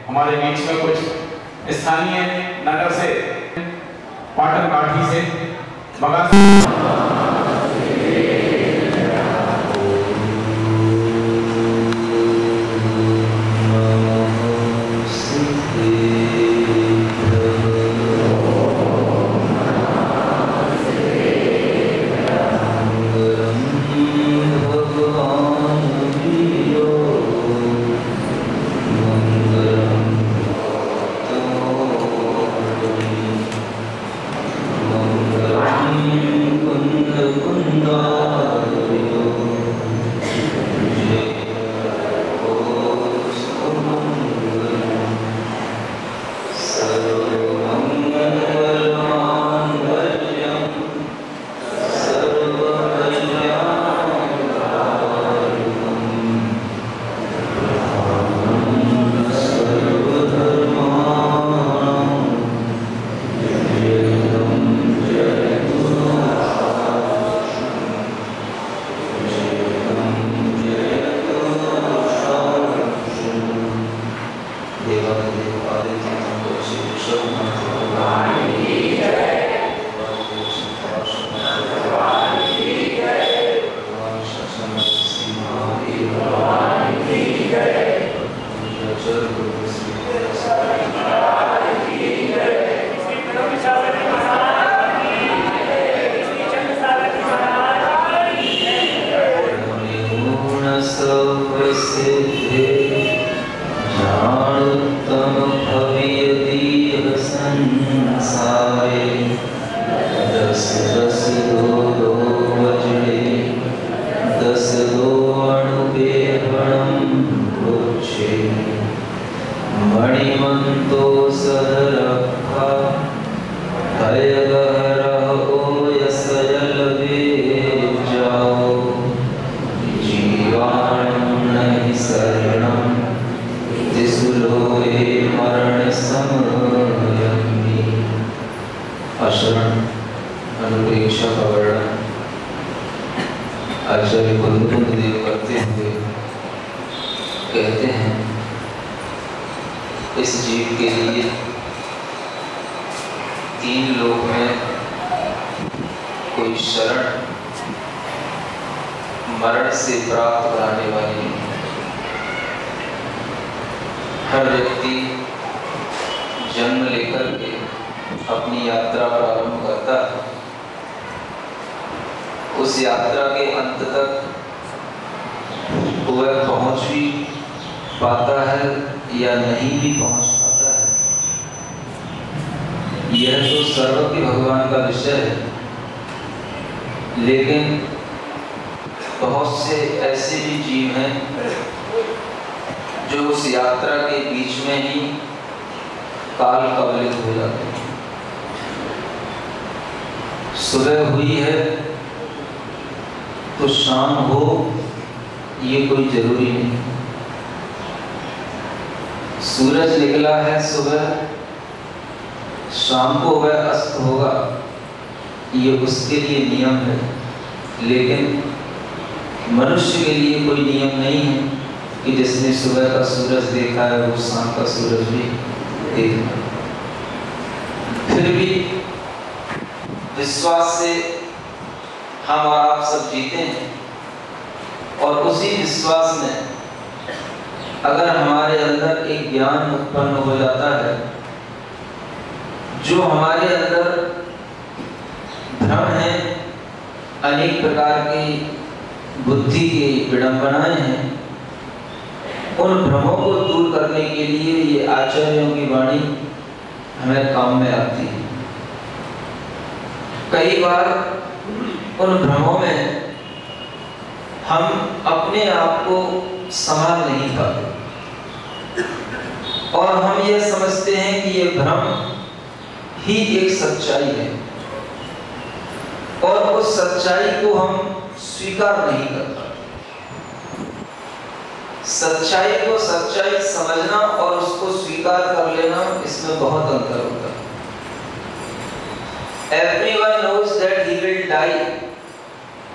हमारे बीच में कुछ स्थानीय नगर से, पाटन काठी से, बगा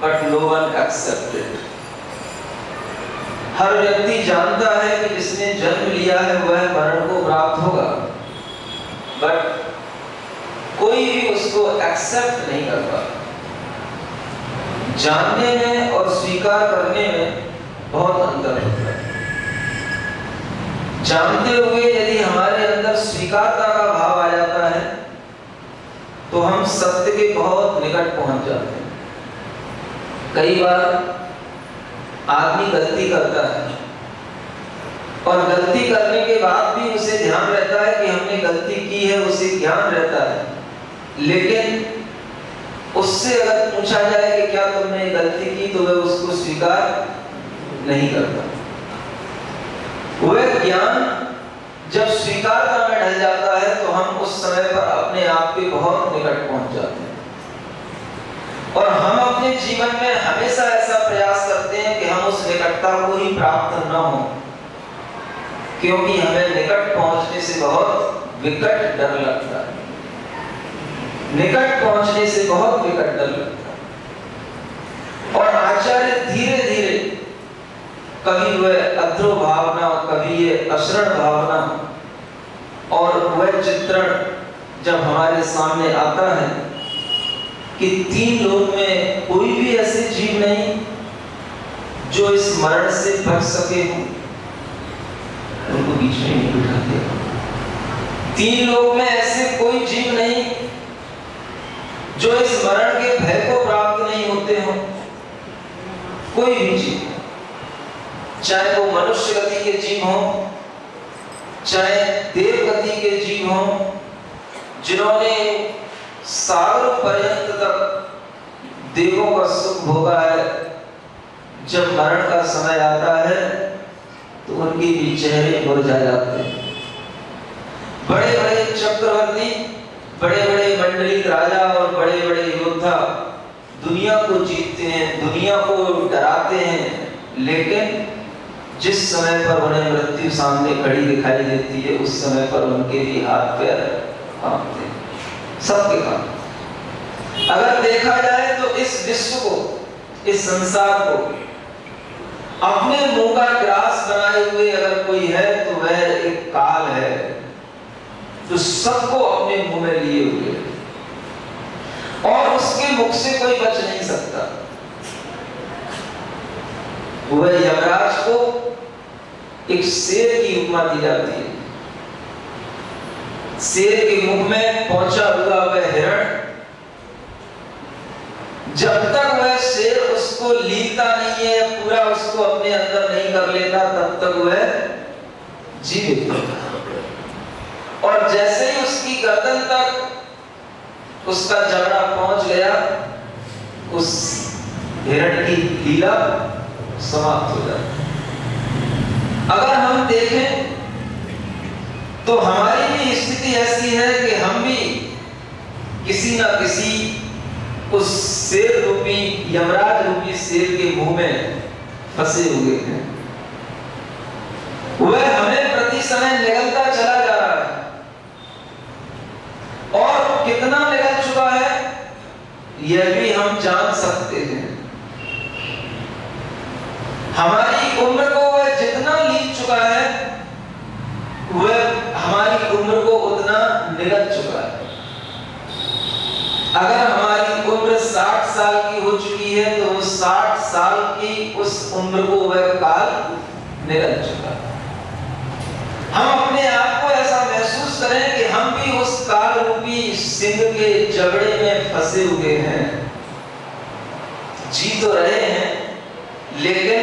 but no one accepted. हर व्यक्ति जानता है कि जिसने जन्म लिया है वह मरण को प्राप्त होगा, बट कोई भी उसको एक्सेप्ट नहीं करता। जानने में और स्वीकार करने में बहुत अंतर होता है। जानते हुए यदि हमारे अंदर स्वीकारता का भाव आ जाता है तो हम सत्य के बहुत निकट पहुंच जाते हैं। कई बार आदमी गलती करता है और गलती करने के बाद भी उसे ध्यान रहता है कि हमने गलती की है, उसे ज्ञान रहता है, लेकिन उससे अगर पूछा जाए कि क्या तुमने गलती की तो वह उसको स्वीकार नहीं करता। वह ज्ञान जब स्वीकारता में ढल जाता है तो हम उस समय पर अपने आप के बहुत निकट पहुंच जाते हैं और हम अपने जीवन में हमेशा ऐसा प्रयास करते हैं कि हम उस निकटता को ही प्राप्त न हो, क्योंकि हमें निकट पहुंचने से बहुत विकट डर लगता है। निकट पहुंचने से बहुत विकट डर लगता है। और आचार्य धीरे धीरे कभी वह अध्रो भावना, कभी ये अशरण भावना और वह चित्रण जब हमारे सामने आता है कि तीन लोक में कोई भी ऐसे जीव नहीं जो इस मरण से बच सके हो, उनको बीच में नहीं बिठाते। तीन लोक में ऐसे कोई जीव नहीं जो इस मरण के भय को प्राप्त नहीं होते हो। कोई भी जीव, चाहे वो मनुष्य गति के जीव हो, चाहे देव गति के जीव हो, जिन्होंने सागर पर्यंत तक देवों का सुख भोगा है, जब मरण का समय आता है तो उनके भी चेहरे मुरझा जाते हैं। बड़े बड़े चक्रवर्ती, बड़े बड़े मंडलिक राजा और बड़े बड़े योद्धा दुनिया को जीतते हैं, दुनिया को डराते हैं, लेकिन जिस समय पर उन्हें मृत्यु सामने खड़ी दिखाई देती है उस समय पर उनके भी हाथ पैर कांपते हैं, सबके कांपते। अगर देखा जाए तो इस विश्व को, इस संसार को अपने मुंह का ग्रास बनाए हुए अगर कोई है तो वह एक काल है जो सबको अपने मुंह में लिए हुए है और उसके मुख से कोई बच नहीं सकता। वह यमराज को एक शेर की उपमा दी जाती है। शेर के मुख में पहुंचा हुआ वह हिरण, जब तक वह शेर उसको लीता नहीं है, पूरा उसको अपने अंदर नहीं कर लेता, तब तक वह जीवित होता है। और जैसे ही उसकी गर्दन तक उसका जबड़ा पहुंच गया, उस हिरण की लीला समाप्त हो जाती। अगर हम देखें तो हमारी भी स्थिति ऐसी है कि हम भी किसी ना किसी उस शेर रूपी, यमराज रूपी शेर के मुंह में फंसे हुए हैं। वह हमें प्रति समय निगलता चला जा रहा है और कितना निगल चुका है यह भी हम जान सकते हैं। हमारी उम्र को वह जितना लीद चुका है वह हमारी उम्र को उतना निगल चुका है। अगर हमारी उम्र 60 साल की हो चुकी है तो 60 साल की उस उम्र को वह काल निगल चुका है। हम अपने आप को ऐसा महसूस करें कि हम भी उस काल रूपी सिंह के जबड़े में फंसे हुए हैं। जी तो रहे हैं लेकिन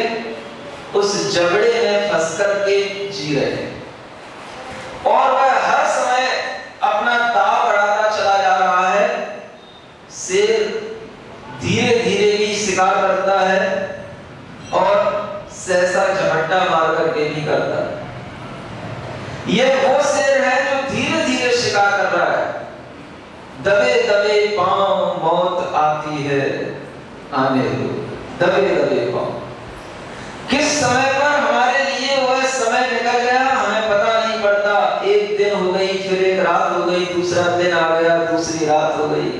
उस जबड़े में फंस कर के जी रहे हैं और वह हर समय अपना दाव बढ़ाता चला जा रहा है। शेर धीरे धीरे भी शिकार करता है और सहसा झपट्टा मार करके भी करता है। यह वो शेर है जो धीरे धीरे शिकार कर रहा है। दबे दबे पांव मौत आती है, आने दो, दबे दबे पांव। किस समय पर हमारे लिए वह समय निकल गया हमें पता नहीं पड़ता। एक दिन हो गई, फिर एक रात हो गई, दूसरा दिन आ गया, दूसरी रात हो गई।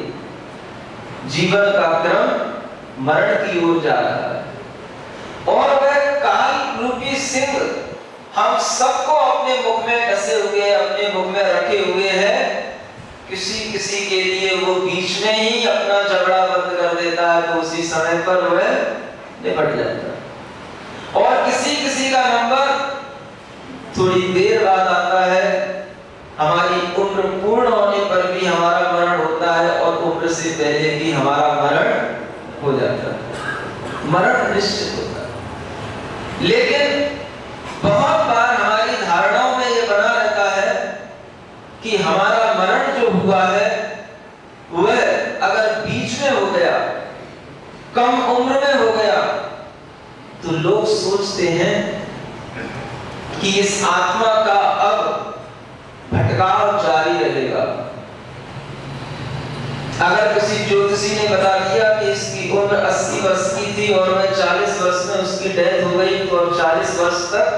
जीवन का क्रम मरण की ओर जा रहा है और वह काल रूपी सिंह हम सबको अपने मुख में डसे हुए, अपने मुख में रखे हुए हैं। किसी किसी के लिए वो बीच में ही अपना झगड़ा बंद कर देता है तो उसी समय पर वह निपट जाता है, और किसी किसी का नंबर थोड़ी देर बाद आता है। हमारी उम्र पूर्ण होने पर भी हमारा मरण होता है और उम्र से पहले भी हमारा मरण हो जाता है, मरण निश्चित होता है। लेकिन बहुत बार हमारी धारणाओं में यह बना रहता है कि हमारा मरण जो हुआ है वह अगर बीच में हो गया, कम उम्र में हो गया, तो लोग सोचते हैं कि इस आत्मा का अब भटकाव जारी रहेगा। अगर किसी ज्योतिषी ने बता दिया कि इसकी उम्र 80 वर्ष की थी और वह 40 वर्ष में उसकी डेथ हो गई तो अब 40 वर्ष तक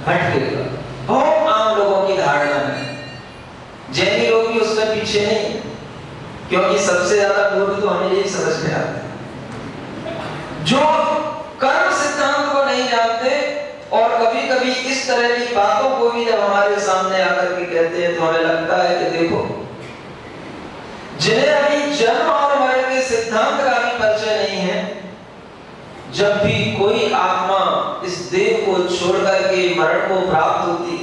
भटकेगा, बहुत आम लोगों की धारणा है। जैनी लोग भी उसमें पीछे नहीं, क्योंकि सबसे ज्यादा मूर्ख तो हमें यही समझ में आता है जो कर्म सिद्धांत को नहीं जानते, और कभी कभी इस तरह की बातों को भी जब हमारे सामने आकर के कहते हैं तो हमें लगता है कि देखो, जिन्हें अभी जन्म और मरण के सिद्धांत का भी परिचय नहीं है, जब भी कोई आत्मा इस देह को छोड़कर के मरण को प्राप्त होती,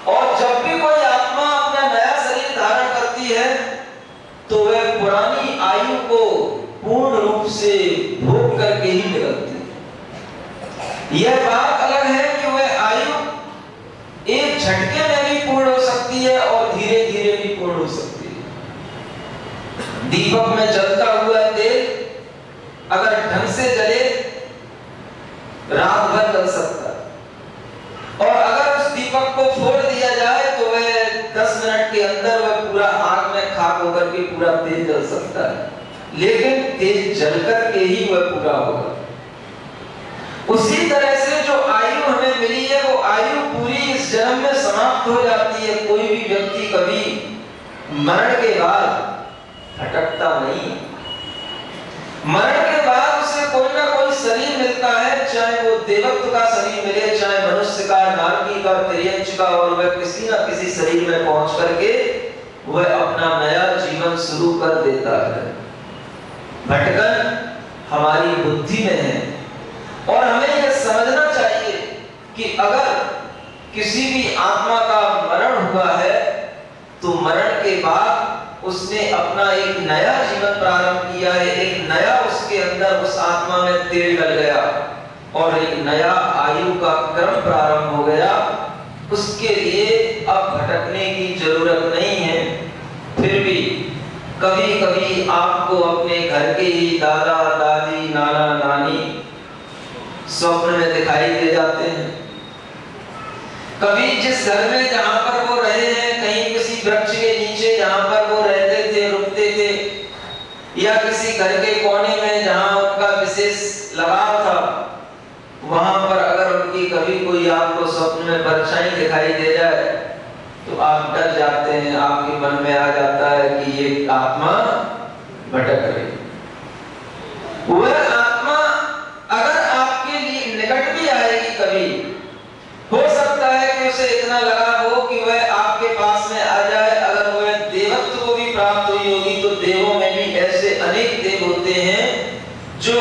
और जब भी कोई आत्मा अपना नया शरीर धारण करती है तो वह पुरानी आयु को पूर्ण रूप से भोग करके ही निकलती है। यह बात अलग है कि वह आयु एक झटके में भी पूर्ण हो सकती है और धीरे धीरे भी पूर्ण हो सकती है। दीपक में जलता हुआ तेल अगर ढंग से जले रात भर जल सकता है, और अगर उस दीपक को फोड़ दिया जाए तो वह 10 मिनट के अंदर वह पूरा आग में खाक होकर के पूरा तेल जल सकता है, लेकिन तेल जलकर के ही वह पूरा होगा। उसी तरह से जो आयु हमें मिली है वो आयु पूरी इस जन्म में समाप्त हो जाती है। कोई भी व्यक्ति कभी मरण के बाद भटकता नहीं। मरण के बाद उसे कोई ना कोई शरीर मिलता है, चाहे वो देवत्व का शरीर मिले, चाहे मनुष्य का, नारकी का, तिर्यंच का, और वह किसी ना किसी शरीर में पहुंच करके वह अपना नया जीवन शुरू कर देता है। भटकन हमारी बुद्धि में है, और हमें यह समझना चाहिए कि अगर किसी भी आत्मा का मरण हुआ है तो मरण के बाद उसने अपना एक नया जीवन प्रारंभ किया है, एक नया उसके अंदर उस आत्मा में तेल डल गया और एक नया आयु का क्रम प्रारंभ हो गया। उसके लिए अब भटकने की जरूरत नहीं है। फिर भी कभी कभी आपको अपने घर के ही दादा दादी, नाना नानी स्वप्न में दिखाई दे जाते हैं। कभी जिस घर में जहां पर वो रहे हैं, कहीं किसी वृक्ष के नीचे जहां पर वो रहते थे, रुकते थे, या किसी घर के कोने में जहां उनका विशेष लगाव था, वहां पर अगर उनकी कभी कोई आपको स्वप्न में परछाई दिखाई दे जाए तो आप डर जाते हैं। आपके मन में आ जाता है कि ये आत्मा भटक रही। वह आत्मा अगर आपके लिए निकट भी आएगी, कभी हो सकता है कि उसे इतना लगा हो कि वह आपके पास में आ जाए। अगर वह देवत्व को भी प्राप्त हुई होगी तो देवों में भी ऐसे अनेक देव होते हैं जो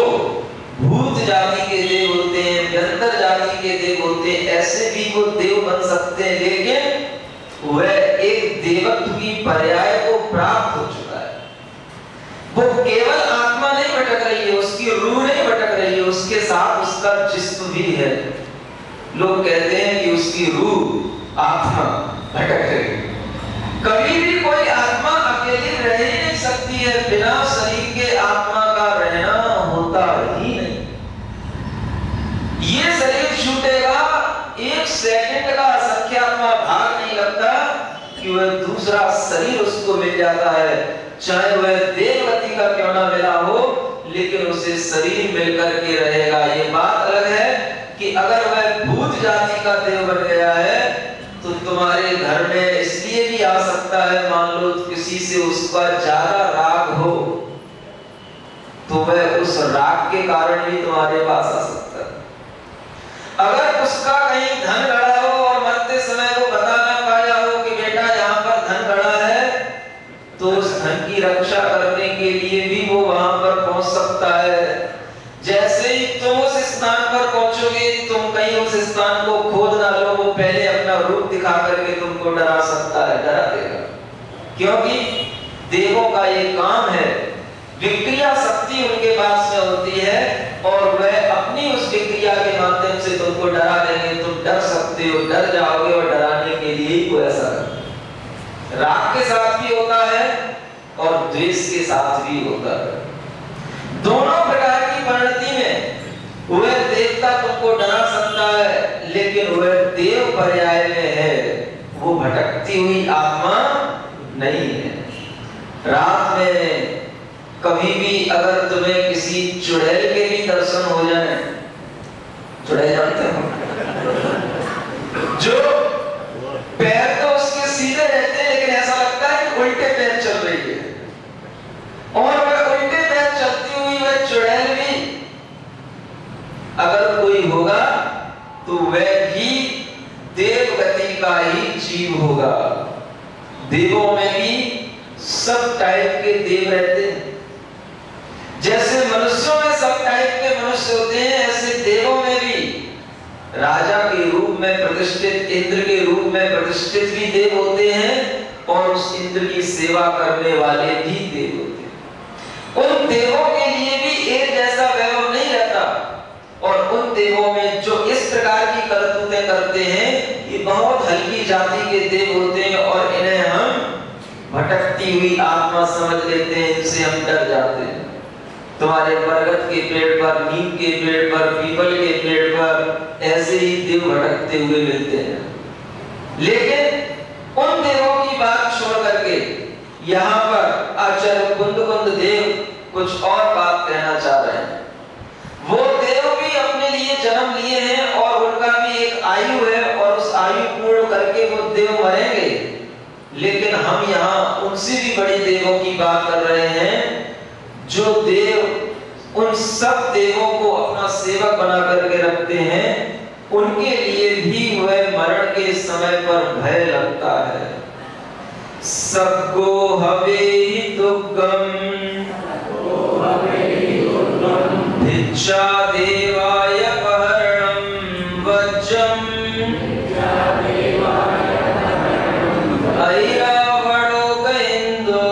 भूत जाति के देव होते हैं, व्यंतर जाति के देव होते हैं, ऐसे भी वो देव बन सकते हैं, लेकिन वह एक देवत्व की पर्याय को प्राप्त हो चुका है। वो केवल आत्मा नहीं भटक रही है, उसकी रूह नहीं भटक रही है, उसके साथ उसका जिस्म भी है। लोग कहते हैं कि उसकी रूह आत्मा भटक रही है। कभी भी कोई आत्मा अकेली रह ही नहीं सकती है, बिना शरीर के आत्मा का रहना होता ही नहीं। ये शरीर छूटेगा, 1 सेकंड का असंख्यात्मा भाग नहीं लगता कि वह दूसरा शरीर उसको मिल जाता है, चाहे वह देवगति का क्यों ना मिला हो, लेकिन उसे शरीर मिलकर के रहेगा। ये बात अलग है कि अगर वह भूत जाति का देव बन गया है तो तुम्हारे घर में इसलिए भी आ सकता है, मान लो किसी से उसका ज्यादा राग हो तो वह उस राग के कारण भी तुम्हारे पास आ सकता है। अगर उसका कहीं धन गड़ा हो और मरते समय वो बता ना पाया हो कि बेटा यहाँ पर धन गड़ा है, तो उस धन की रक्षा करने के लिए भी वो वहां पर पहुंच सकता है। जैसे ही तुम उस स्थान पर पहुंचोगे, तुम कहीं उस स्थान को खोद ना लो, वो पहले अपना रूप दिखा करके तुमको डरा सकता है, डरा देगा। क्योंकि देवों का ये काम है, विक्रिया शक्ति उनके पास में होती है और वह अपनी उस विक्रिया के माध्यम से तुमको डरा देंगे। तुम डर सकते हो, डर जाओगे और डराने के लिए ही वो ऐसा करते। राग के साथ भी होता है और द्वेष के साथ भी होता है। दोनों प्रकार की परिणति में वह देवता तुमको डरा सकता है, लेकिन वह देव पर्याय में है, वो भटकती हुई आत्मा नहीं है। रात में कभी भी अगर तुम्हें किसी चुड़ैल के भी दर्शन हो जाए, चुड़ैल जानते हो, जो पैर तो उसके सीधे रहते हैं लेकिन ऐसा लगता है कि उल्टे पैर चल रही है, और वह उल्टे पैर चलती हुई वह चुड़ैल भी अगर कोई होगा तो वह भी देव गति का ही जीव होगा। देवों में भी सब टाइप के देव रहते हैं। जैसे मनुष्यों में सब टाइप के मनुष्य होते हैं, ऐसे देवों में भी राजा के रूप में प्रतिष्ठित, इंद्र के रूप में प्रतिष्ठित भी देव होते हैं और उस इंद्र की सेवा करने वाले भी देव होते हैं। उन देवों के लिए भी एक जैसा वैभव नहीं रहता, और उन देवों में जो इस प्रकार की करतूतें करते हैं, ये बहुत हल्की जाति के देव होते हैं और इन्हें हम भटकती हुई आत्मा समझ लेते हैं, इनसे हम डर जाते हैं। तुम्हारे बरगद के पेड़ पर, नीम के पेड़ पर, पीपल के पेड़ पर ऐसे ही देव भटकते हुए मिलते हैं। लेकिन उन देवों की बात छोड़ करके यहाँ पर आचार्य कुंद देव कुछ और बात कहना चाह रहे हैं। वो देव भी अपने लिए जन्म लिए हैं और उनका भी एक आयु है, और उस आयु पूर्ण करके वो देव मरेंगे। लेकिन हम यहाँ उनसे भी बड़ी देवों की बात कर रहे हैं, जो देव उन सब देवों को अपना सेवक बना करके रखते हैं। उनके लिए भी वह मरण के समय पर भय लगता है। सबको हवे दुर्गम भिक्षा देवाय पहरणम वज्रम ऐरावणो गइंदो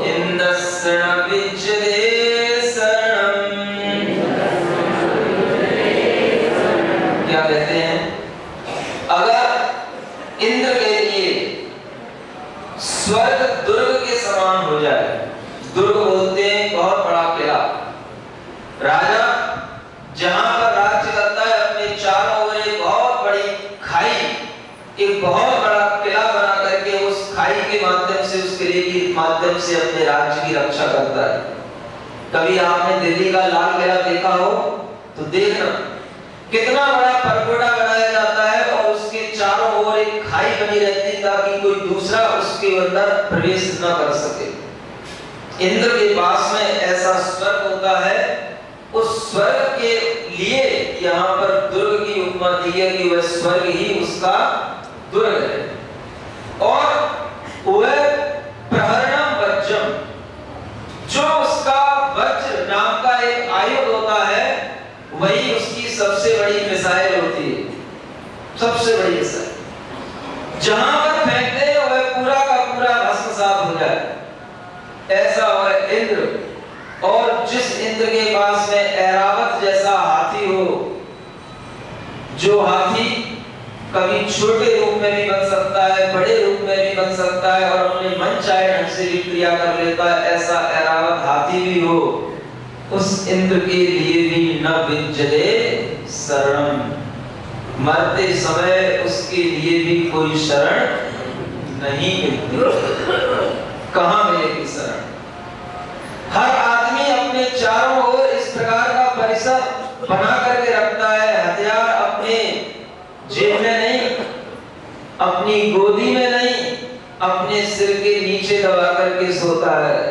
इंद्रसण विजये शरणम। क्या कहते हैं? अगर इंद्र के लिए स्वर्ग दुर्ग के समान हो जाए, दुर्ग बोलते हैं बहुत बड़ा किला, राजा जहां पर राज्य करता है, अपने चारों ओर एक बहुत बड़ी खाई, एक बहुत बड़ा किला बना करके उस खाई के माध्यम से, उस किले के माध्यम से अपने राज्य की रक्षा करता है। कभी आपने दिल्ली का लाल किला देखा हो तो देखना कितना बड़ा परगोड़ा बनाया जाता है और उसके चारों ओर एक खाई बनी रहती है ताकि कोई दूसरा उसके अंदर प्रवेश न कर सके। इंद्र के पास में ऐसा स्वर्ग होता है। उस स्वर्ग के लिए यहाँ पर दुर्ग की उपमा दी है कि वह स्वर्ग ही उसका दुर्ग है। और वह प्रहरणम वज्रम, जो उसका वज्र नाम का एक आयुध होता है, वही उसकी सबसे बड़ी मिसाइल होती है। सबसे बड़ी मिसाइल जहां पर फेंकते हैं वह पूरा का पूरा भस्मसात हो जाए, ऐसा वह इंद्र। और जिस इंद्र के पास में ऐरावत जैसा हाथी हो, जो हाथी कभी छोटे रूप में भी बन सकता है, बड़े रूप में भी बन सकता है और अपने मन चाहे ढंग से भी क्रिया कर लेता है, ऐसा ऐरावत हाथी भी हो, उस इंद्र के लिए भी न विजये शरणम, मरते समय उसके लिए भी कोई शरण नहीं मिलती। कहां मिलेगी शरण? हर आदमी अपने चारों ओर इस प्रकार का परिसर बना करके रखता है। हथियार अपने जेब में नहीं, अपनी गोदी में नहीं, अपने सिर के नीचे दबा करके सोता है।